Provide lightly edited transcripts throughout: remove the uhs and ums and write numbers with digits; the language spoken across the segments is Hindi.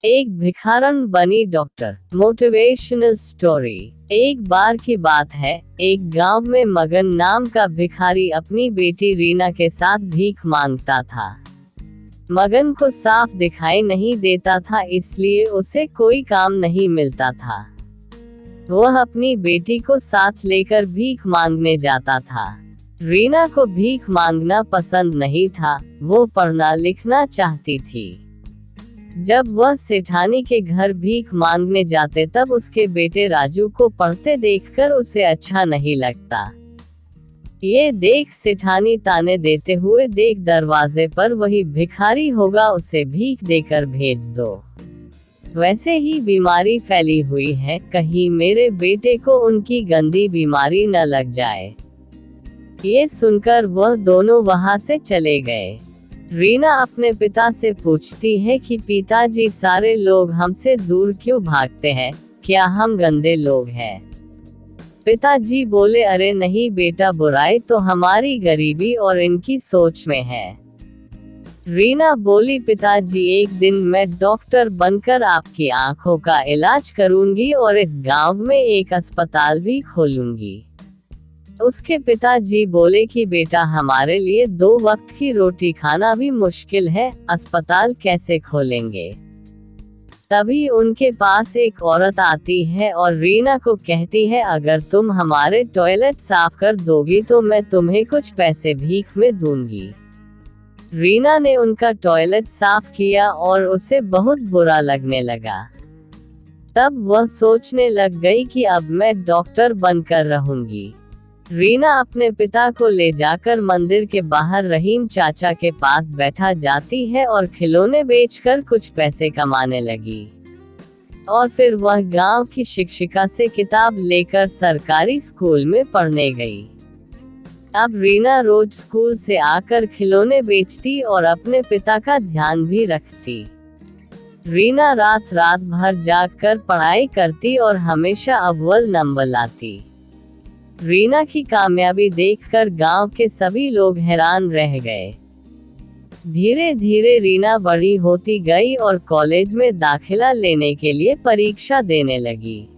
एक भिखारन बनी डॉक्टर। Motivational story. एक बार की बात है, एक गांव में मगन नाम का भिखारी अपनी बेटी रीना के साथ भीख मांगता था। मगन को साफ दिखाई नहीं देता था, इसलिए उसे कोई काम नहीं मिलता था। वह अपनी बेटी को साथ लेकर भीख मांगने जाता था। रीना को भीख मांगना पसंद नहीं था, वो पढ़ना लिखना चाहती थी। जब वह सेठानी के घर भीख मांगने जाते तब उसके बेटे राजू को पढ़ते देखकर उसे अच्छा नहीं लगता। ये देख सेठानी ताने देते हुए, देख दरवाजे पर वही भिखारी होगा, उसे भीख देकर भेज दो। वैसे ही बीमारी फैली हुई है, कहीं मेरे बेटे को उनकी गंदी बीमारी न लग जाए। ये सुनकर वह दोनों वहां से चले गए। रीना अपने पिता से पूछती है कि पिताजी, सारे लोग हमसे दूर क्यों भागते हैं, क्या हम गंदे लोग हैं? पिताजी बोले, अरे नहीं बेटा, बुराई तो हमारी गरीबी और इनकी सोच में है। रीना बोली, पिताजी एक दिन मैं डॉक्टर बनकर आपकी आंखों का इलाज करूंगी और इस गांव में एक अस्पताल भी खोलूंगी। उसके पिताजी बोले कि बेटा, हमारे लिए 2 वक्त की रोटी खाना भी मुश्किल है, अस्पताल कैसे खोलेंगे? तभी उनके पास एक औरत आती है और रीना को कहती है, अगर तुम हमारे टॉयलेट साफ कर दोगी तो मैं तुम्हें कुछ पैसे भीख में दूंगी। रीना ने उनका टॉयलेट साफ किया और उसे बहुत बुरा लगने लगा। तब वह सोचने लग गई कि अब मैं डॉक्टर बनकर रहूंगी। रीना अपने पिता को ले जाकर मंदिर के बाहर रहीम चाचा के पास बैठा जाती है और खिलौने बेचकर कुछ पैसे कमाने लगी। और फिर वह गांव की शिक्षिका से किताब लेकर सरकारी स्कूल में पढ़ने गई। अब रीना रोज स्कूल से आकर खिलौने बेचती और अपने पिता का ध्यान भी रखती। रीना रात रात भर जागकर पढ़ाई करती और हमेशा अव्वल नंबर लाती। रीना की कामयाबी देखकर गांव के सभी लोग हैरान रह गए। धीरे धीरे रीना बड़ी होती गई और कॉलेज में दाखिला लेने के लिए परीक्षा देने लगी।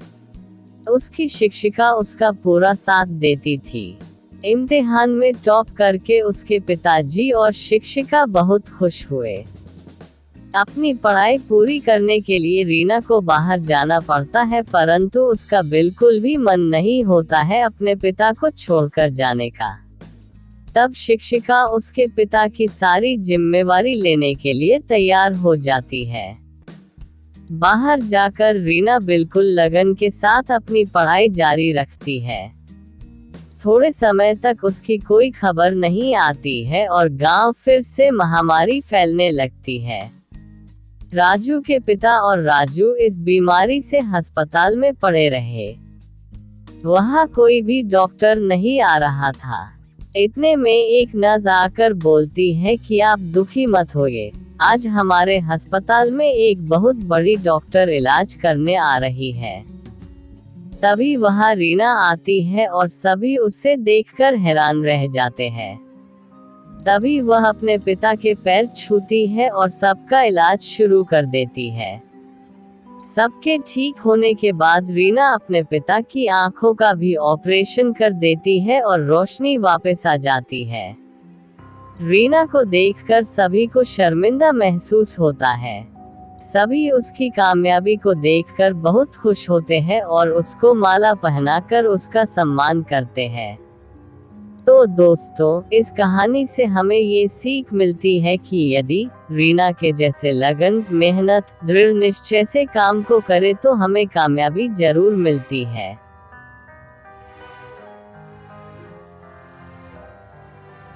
उसकी शिक्षिका उसका पूरा साथ देती थी। इम्तिहान में टॉप करके उसके पिताजी और शिक्षिका बहुत खुश हुए। अपनी पढ़ाई पूरी करने के लिए रीना को बाहर जाना पड़ता है, परंतु उसका बिल्कुल भी मन नहीं होता है अपने पिता को छोड़कर जाने का। तब शिक्षिका उसके पिता की सारी जिम्मेवारी लेने के लिए तैयार हो जाती है। बाहर जाकर रीना बिल्कुल लगन के साथ अपनी पढ़ाई जारी रखती है। थोड़े समय तक उसकी कोई खबर नहीं आती है और गांव फिर से महामारी फैलने लगती है। राजू के पिता और राजू इस बीमारी से अस्पताल में पड़े रहे। वहां कोई भी डॉक्टर नहीं आ रहा था। इतने में एक नर्स आकर बोलती है कि आप दुखी मत होइए, आज हमारे अस्पताल में एक बहुत बड़ी डॉक्टर इलाज करने आ रही है। तभी वहां रीना आती है और सभी उसे देखकर हैरान रह जाते हैं। तभी वह अपने पिता के पैर छूती है और सबका इलाज शुरू कर देती है। सबके ठीक होने के बाद रीना अपने पिता की आंखों का भी ऑपरेशन कर देती है और रोशनी वापस आ जाती है। रीना को देखकर सभी को शर्मिंदा महसूस होता है। सभी उसकी कामयाबी को देखकर बहुत खुश होते हैं और उसको माला पहनाकर उसका सम्मान करते हैं। तो दोस्तों, इस कहानी से हमें ये सीख मिलती है कि यदि रीना के जैसे लगन, मेहनत, दृढ़ निश्चय से काम को करे तो हमें कामयाबी जरूर मिलती है।